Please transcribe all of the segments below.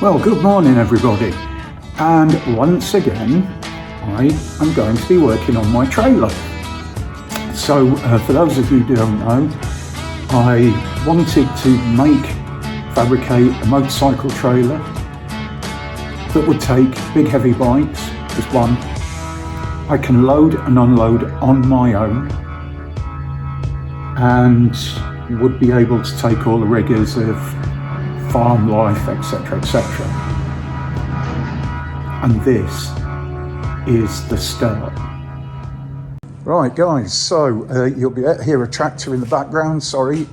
Well, good morning everybody, and once again I am going to be working on my trailer. So for those of you who don't know, I wanted to fabricate a motorcycle trailer that would take big heavy bikes, just one. I can load and unload on my own and would be able to take all the rigours of farm life, etc, etc. And this is the start. Right guys, so you'll be able to hear a tractor in the background. Sorry,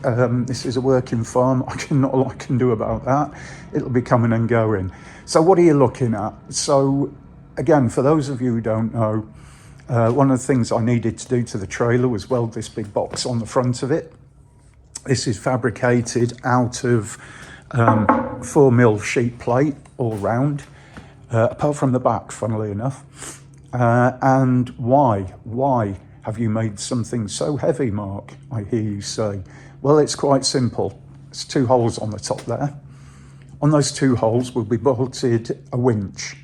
this is a working farm. I can not a lot I can do about that. It'll be coming and going. So what are you looking at? So again, for those of you who don't know, one of the things I needed to do to the trailer was weld this big box on the front of it. This is fabricated out of 4mm sheet plate all round, apart from the back, funnily enough. And why have you made something so heavy, Mark? I hear you say. Well, it's quite simple. There's two holes on the top there. On those two holes will be bolted a winch.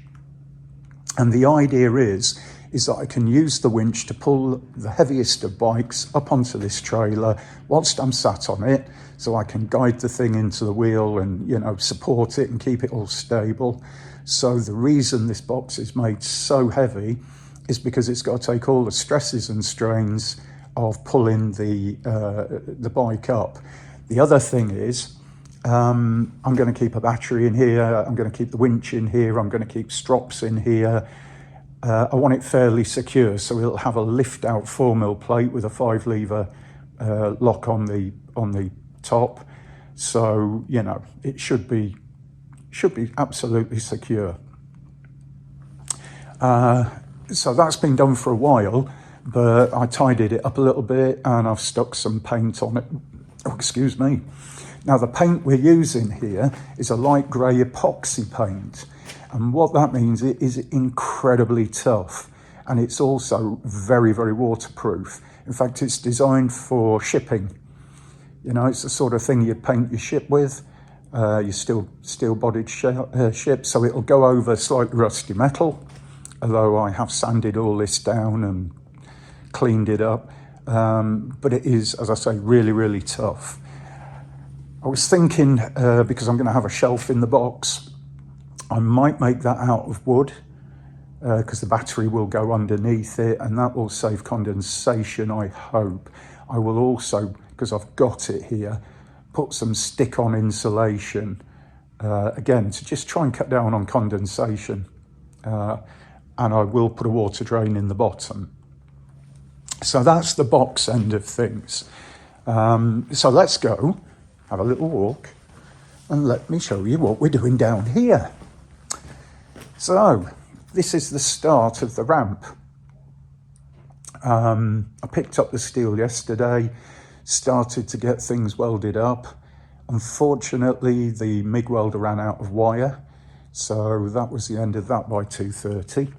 And the idea is that I can use the winch to pull the heaviest of bikes up onto this trailer whilst I'm sat on it, so I can guide the thing into the wheel and, you know, support it and keep it all stable. So the reason this box is made so heavy is because it's got to take all the stresses and strains of pulling the bike up. The other thing is, I'm going to keep a battery in here, I'm going to keep the winch in here, I'm going to keep strops in here. I want it fairly secure, so it'll have a lift out 4mm plate with a 5-lever lock on the top. So, you know, it should be absolutely secure. So that's been done for a while, but I tidied it up a little bit and I've stuck some paint on it. Oh, excuse me. Now the paint we're using here is a light grey epoxy paint. And what that means is incredibly tough, and it's also very, very waterproof. In fact, it's designed for shipping. You know, it's the sort of thing you'd paint your ship with, your steel-bodied ship, so it'll go over slightly rusty metal, although I have sanded all this down and cleaned it up. But it is, as I say, really, really tough. I was thinking, because I'm going to have a shelf in the box, I might make that out of wood, because the battery will go underneath it and that will save condensation, I hope. I will also, because I've got it here, put some stick-on insulation, again, to just try and cut down on condensation. And I will put a water drain in the bottom. So that's the box end of things. So let's go, have a little walk, and let me show you what we're doing down here. So, this is the start of the ramp. I picked up the steel yesterday, started to get things welded up. Unfortunately, the MIG welder ran out of wire, so that was the end of that by 2:30.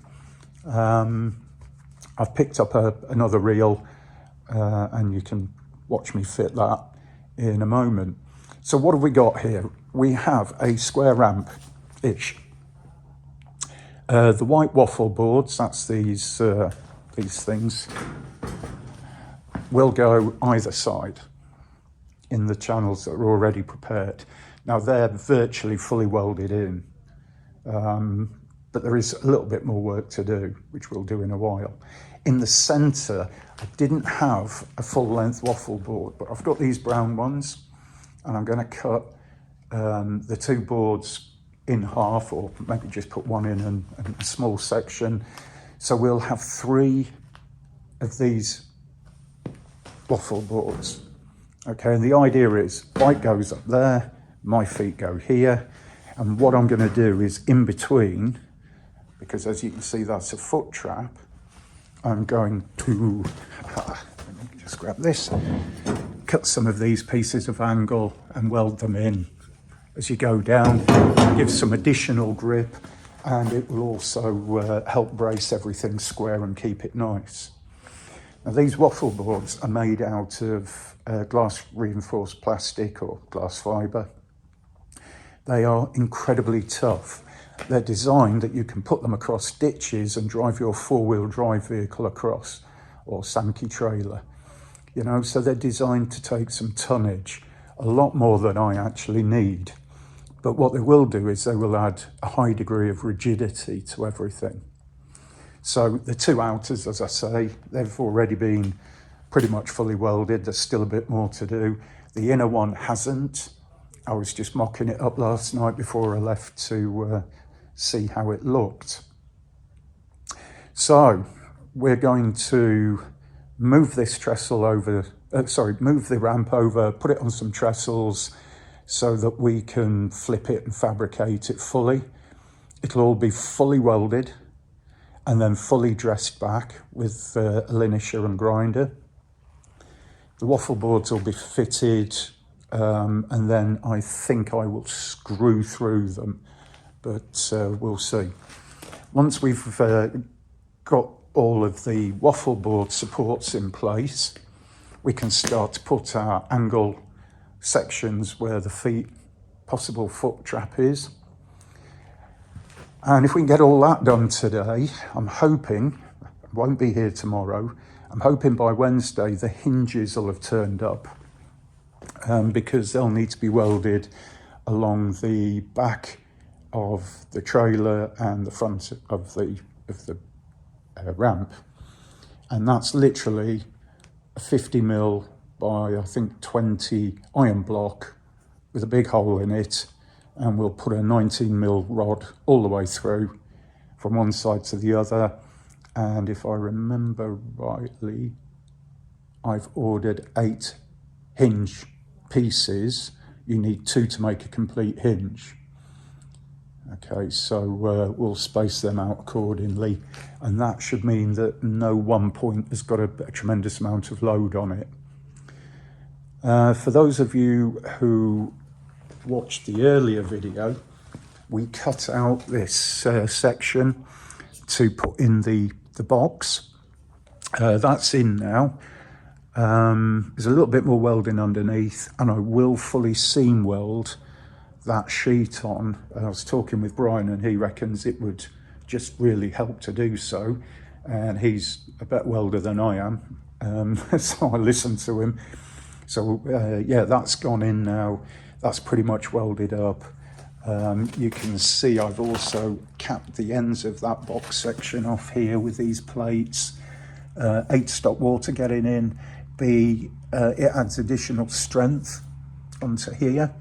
I've picked up another reel, and you can watch me fit that in a moment. So what have we got here? We have a square ramp-ish. The white waffle boards, that's these things, will go either side in the channels that are already prepared. Now they're virtually fully welded in, but there is a little bit more work to do, which we'll do in a while. In the centre, I didn't have a full-length waffle board, but I've got these brown ones, and I'm going to cut the two boards in half, or maybe just put one in and a small section. So we'll have 3 of these waffle boards. Okay, and the idea is bike goes up there, my feet go here, and what I'm going to do is in between, because as you can see that's a foot trap, I'm going to, let me just grab this, cut some of these pieces of angle and weld them in as you go down. Give some additional grip, and it will also help brace everything square and keep it nice. Now these waffle boards are made out of glass reinforced plastic or glass fibre. they are incredibly tough. They're designed that you can put them across ditches and drive your four-wheel drive vehicle across, or Sankey trailer, you know, so they're designed to take some tonnage, a lot more than I actually need. But what they will do is they will add a high degree of rigidity to everything. So the two outers, as I say, they've already been pretty much fully welded. There's still a bit more to do. The inner one hasn't. I was just mocking it up last night before I left to see how it looked. So we're going to move this trestle over, move the ramp over, put it on some trestles so that we can flip it and fabricate it fully. It'll all be fully welded and then fully dressed back with a linisher and grinder. The waffle boards will be fitted, and then I think I will screw through them, but we'll see. Once we've got all of the waffle board supports in place, we can start to put our angle sections where the possible foot trap is. And if we can get all that done today, I'm hoping, I won't be here tomorrow, I'm hoping by Wednesday the hinges will have turned up, because they'll need to be welded along the back of the trailer and the front of the ramp. And that's literally a 50mm by I think 20 iron block with a big hole in it, and we'll put a 19mm rod all the way through from one side to the other. And if I remember rightly, I've ordered 8 hinge pieces. You need 2 to make a complete hinge. Okay, so we'll space them out accordingly, and that should mean that no one point has got a tremendous amount of load on it. For those of you who watched the earlier video, we cut out this section to put in the box. That's in now. There's a little bit more welding underneath, and I will fully seam weld that sheet on. I was talking with Brian, and he reckons it would just really help to do so, and he's a better welder than I am, so I listened to him. So yeah, that's gone in now. That's pretty much welded up. You can see I've also capped the ends of that box section off here with these plates. A, to stop water getting in. B, it adds additional strength onto here.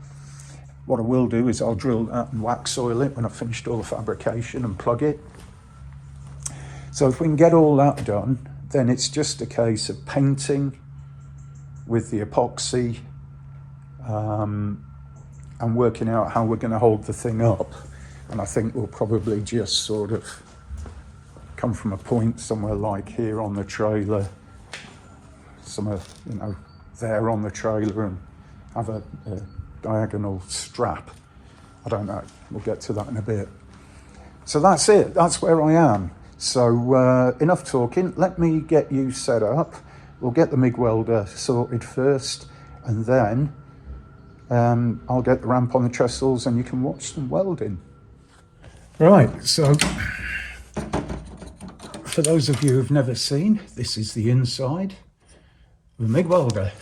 What I will do is I'll drill that and wax oil it when I've finished all the fabrication and plug it. So if we can get all that done, then it's just a case of painting with the epoxy, and working out how we're going to hold the thing up. And I think we'll probably just sort of come from a point somewhere like here on the trailer, somewhere, you know, there on the trailer, and have a diagonal strap. I don't know, we'll get to that in a bit. So that's it, that's where I am. So enough talking, let me get you set up. We'll get the MIG welder sorted first, and then I'll get the ramp on the trestles and you can watch some welding. Right, so for those of you who've never seen, this is the inside of a MIG welder.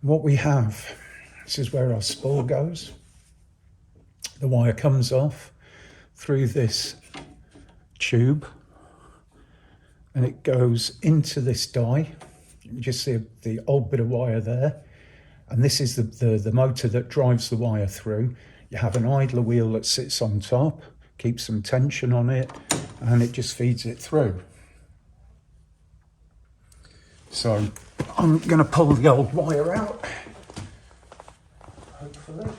What we have, this is where our spool goes. The wire comes off through this tube and it goes into this die. You just see the old bit of wire there, and this is the motor that drives the wire through. You have an idler wheel that sits on top, keeps some tension on it, and it just feeds it through. So I'm going to pull the old wire out, hopefully.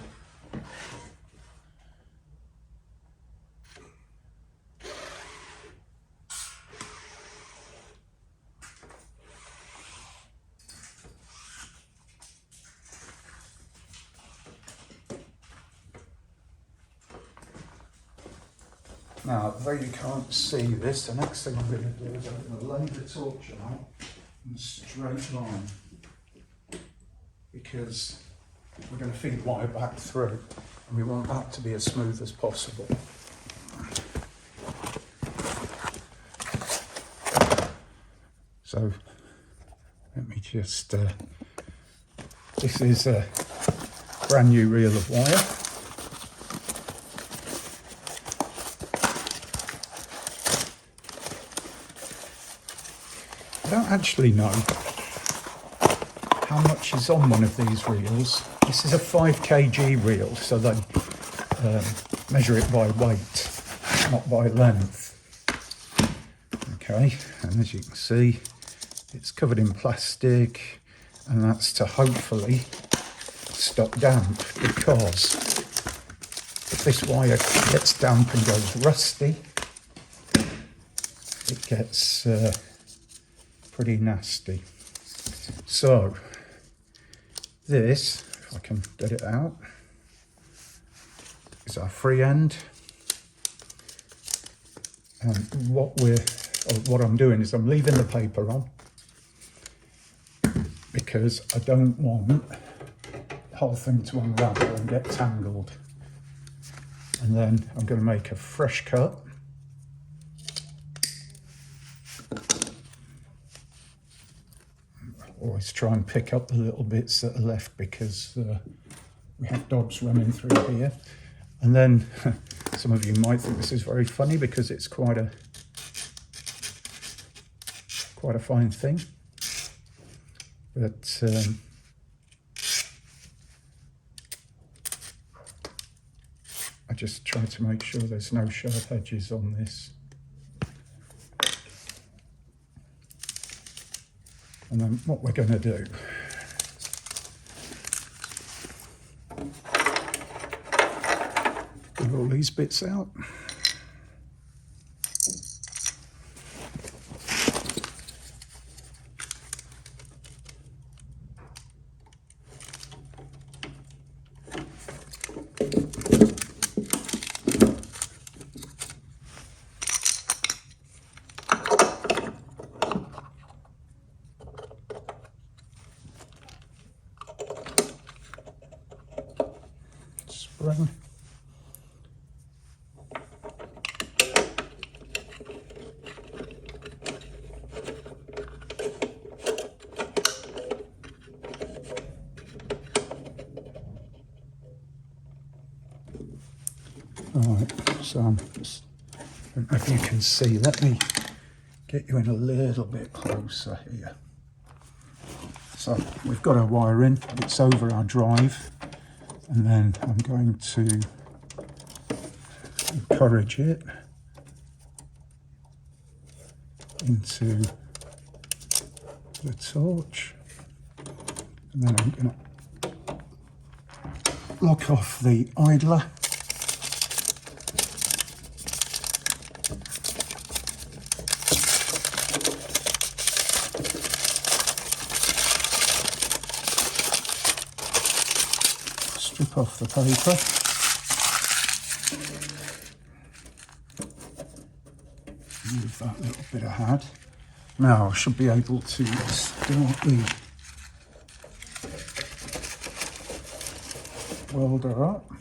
Now, though you can't see this, the next thing I'm going to do is I'm going to lay the torch out in a straight line, because we're going to feed wire back through, and we want that to be as smooth as possible. So let me just, this is a brand new reel of wire. I don't actually know how much is on one of these reels. This is a 5 kg reel, so they measure it by weight, not by length. Okay, and as you can see, it's covered in plastic, and that's to hopefully stop damp, because if this wire gets damp and goes rusty, it gets pretty nasty. So this, if I can get it out, is our free end. And what I'm doing is I'm leaving the paper on, because I don't want the whole thing to unravel and get tangled. And then I'm going to make a fresh cut. Always try and pick up the little bits that are left, because we have dogs running through here. And then some of you might think this is very funny, because it's quite a fine thing. But I just try to make sure there's no sharp edges on this. And then what we're going to do, get all these bits out. Spring. Alright, so I'm just, I don't know if you can see, let me get you in a little bit closer here. So we've got our wire in, it's over our drive. And then I'm going to encourage it into the torch. And then I'm going to lock off the idler. Strip off the paper. Move that little bit I had. Now I should be able to start the welder up.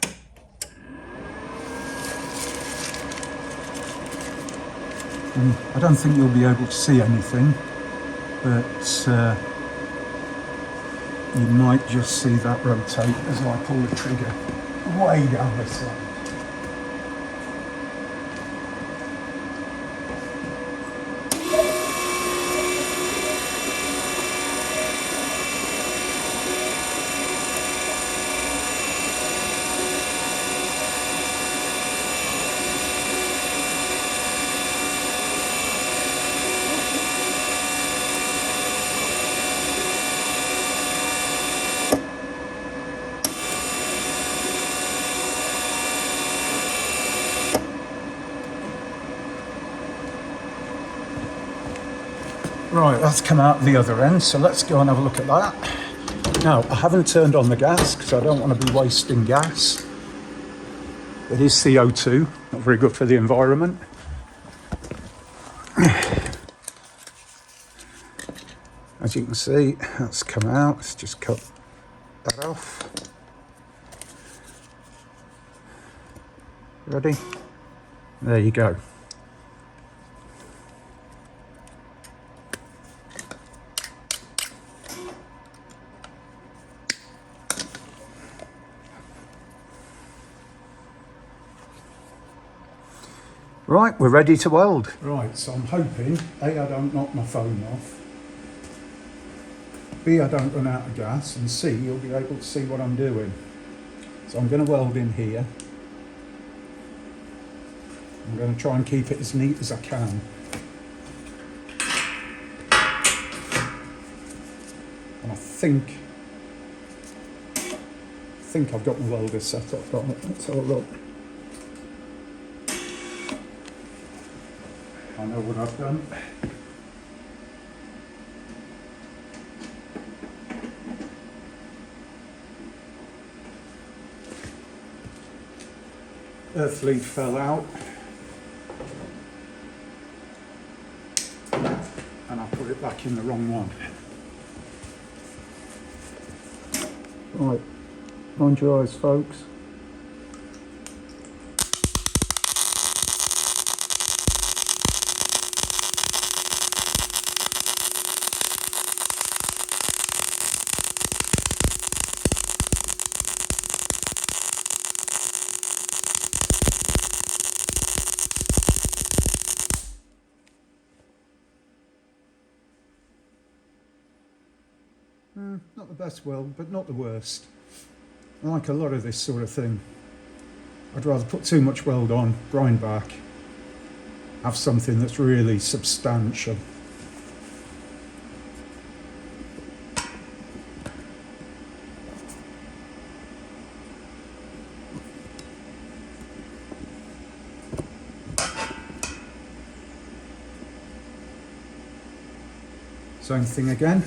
And I don't think you'll be able to see anything, but you might just see that rotate as I pull the trigger way down this line. Right, that's come out the other end, so let's go and have a look at that. Now, I haven't turned on the gas because I don't want to be wasting gas. It is CO2, not very good for the environment. As you can see, that's come out. Let's just cut that off. Ready? There you go. Right, we're ready to weld. Right, so I'm hoping A, I don't knock my phone off, B, I don't run out of gas, and C, you'll be able to see what I'm doing. So I'm going to weld in here. I'm going to try and keep it as neat as I can. And I think I've got my welder set up on it. Let's have a look. I know what I've done. Earth lead fell out. And I put it back in the wrong one. Right, mind your eyes, folks. Not the best weld, but not the worst. I like a lot of this sort of thing. I'd rather put too much weld on, grind back, have something that's really substantial. Same thing again.